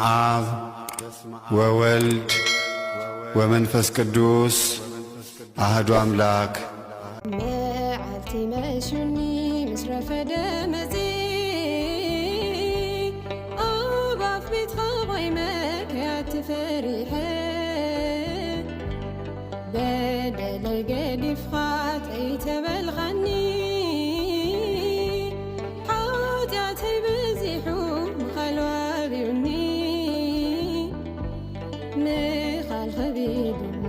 አብ ወወልድ ወመንፈስ ቅዱስ አህዱ አምላክ መዓልቲ መሹኒ ምስረፈ ደመጺ ኣብ ኣፍ ቤትኻ ቆይመ ከያትፈሪሐ በደለይ ገዲፍኻ ተይተበልኻኒ ሓጢኣተይ በዚሑ ምኻልዋቢውኒ ምኻል ኸቢዱኒ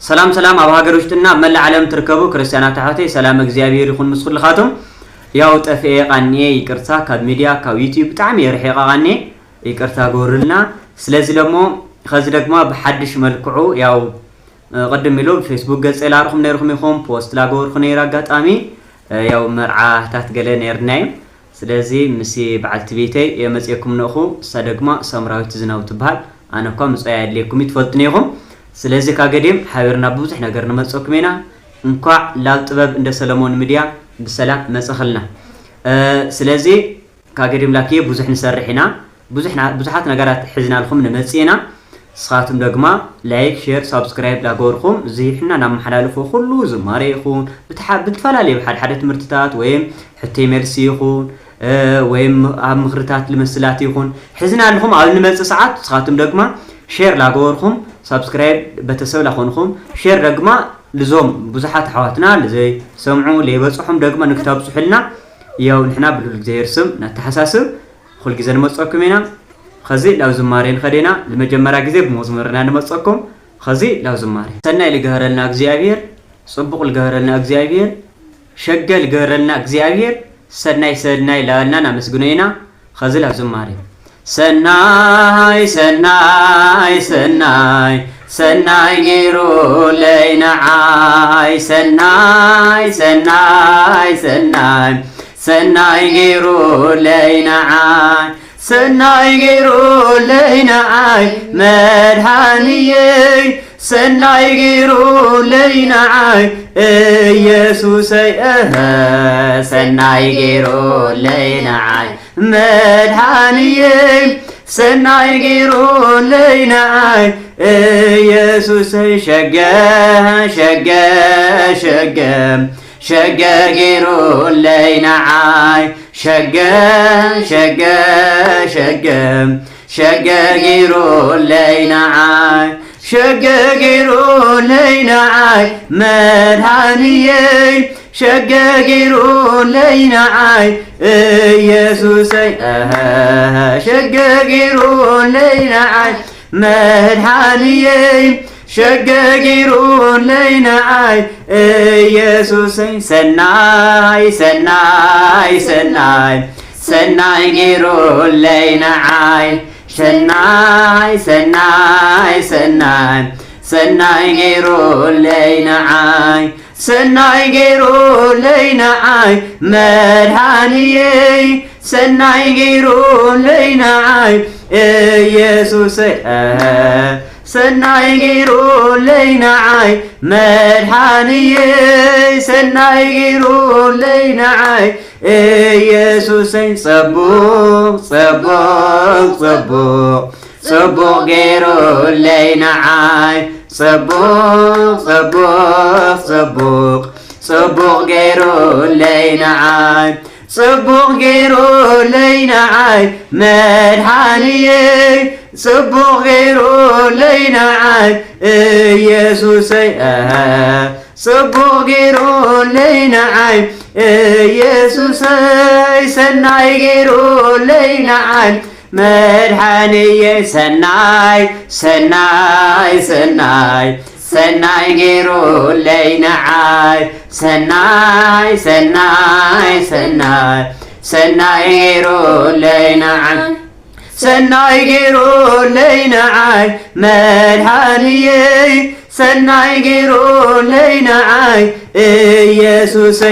ሰላም ሰላም ኣብ ሃገር ውሽጥና መላ ዓለም ትርከቡ ክርስቲያናት ኣሕዋተይ ሰላም እግዚአብሔር ይኹን ምስ ኩልኻቶም ያው ጠፍኤ ቃኒየ ይቅርታ ካብ ሚድያ ካብ ዩቲዩብ ብጣዕሚ የርሒቐ ቃኒየ ይቅርታ ጎርልና ስለዚ ደሞ ከዚ ደግሞ በሐድሽ መልክዑ ያው ቀደም ኢሉ ፌስቡክ ገጽ ላርኩም ነርኩም ይኹም ፖስት ላጎርኩ ነይራ አጋጣሚ ያው መርዓታት ገለ ነርናይ ስለዚ ምሲ በዓልቲ ቤተይ የመጽየኩም ነኹ ሰደግማ ሰምራዊት ዝናው ትባል ኣነኳ ምጽያ ያለኩም ይትፈልጥኒኹም ስለዚህ ካገዲም ሓቢርና ብዙሕ ነገር ንመጽኩም ኢና እንኳዕ ላብ ጥበብ እንደ ሰለሞን ሚድያ በሰላም መጽኸልና ስለዚህ ካገዲም ላኪ ብዙሕ ንሰርሒና ብዙሓት ነገራት ሒዝናልኩም ንመጽኢና ስኻቱም ደግማ ላይክ ሼር ሰብስክራይብ ላጎርኩም ዝሕና ናመሓላልፎ ኩሉ ዝማሬ ይኹን ብትፈላለዩ ሓደ ትምህርትታት ወይም ሕተይ መልሲ ይኹን ወይም ኣብ ምኽርታት ልመስላት ይኹን ሒዝናልኩም ኣብ ንመጽእ ሰዓት ስኻቱም ደግማ ሼር ላጎርኩም ሰብስክራይብ በተሰብ ላኾንኩም ሼር ደግማ ልዞም ብዙሓት ኣሕዋትና ለዘይ ሰምዑ ለይበጽሑም ደግማ ንክታብ ጽሑልና ያው ንሕና ብሉል እግዚአብሔር ስም ናተሓሳስብ ኩል ግዜ ንመጽኩም ኢና خذ لو زمارين خدينا لمجمرة جذب مزمرنا نمسكم خذ لو زماري سنة الجهرلنا أجزاءير صبق الجهرلنا أجزاءير شجع الجهرلنا أجزاءير سنة لنا نمسجنينا خذ لو زماري سنة يرو لينا عاي سنة يرو لينا عاي سناي غيرو لينا عاي مدحانيي سناي غيرو لينا عاي يسوس سناي غيرو لينا عاي مدحانيي سناي غيرو لينا عاي يسوس شجع غيرو لينا عاي شجع غيرو لينا عاي شجع لينا عاي مدحانيي شجع غيرو لينا عاي يسوس شجع لينا عاي مدحانيي شجع لينا عاي يسوس سناي غيرو لينا عاي سناي غيرو لينا عاي سناي غيرو لينا عاي مدحانيي سناي غيرو لينا عاي يسوس سناي غيرو لينا عاي مدحانيي سناي غيرو لينا عاي يسوس صبوق غيرو لينا عاي صبوق غيرو لينا عاي صبوق غيرو لينا عاي مدحانيي صبوق غيرو لينا عاي يسوس صبوق غيرو لينا عاي يسوس سناي غيرو لينا عاي مدحانيي سناي غيرو لينا عاي سناي غيرو لينا عاي سناي غيرو لينا عاي مدحانيي سناي غيرو لينا عاي يسوس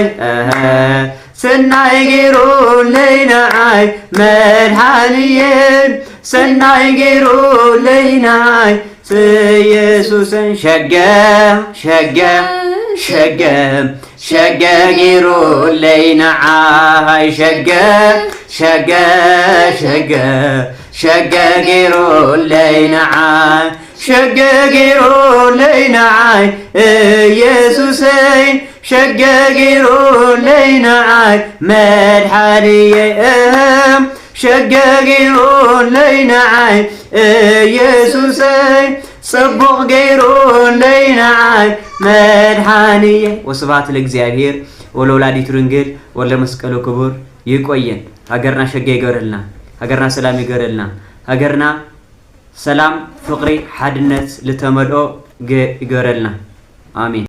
سناي غيرو لينا عاي مدحانيي سناي غيرو لينا عاي يسوس شجع ሸገጊሩ ለይናዓይ ሸገጊሩ ለይናዓይ ሸገጊሩ ለይናዓይ ኢየሱሰይ ሸገጊሩ ለይናዓይ መድኃኒየ ሸገጊሩ ለይናዓይ ኢየሱሰይ ጽቡቕ ገይሩ ለይናዓይ መድኃኒየ። ወስብሐት ለእግዚአብሔር ወለወላዲቱ ድንግል ወለመስቀሉ ክቡር። ይቆየን። ሀገርና ሸጋ ይገበረልና፣ ሀገርና ሰላም ይገበረልና፣ ሀገርና ሰላም ፍቅሪ ሓድነት ልተመልኦ ይገበረልና። አሜን።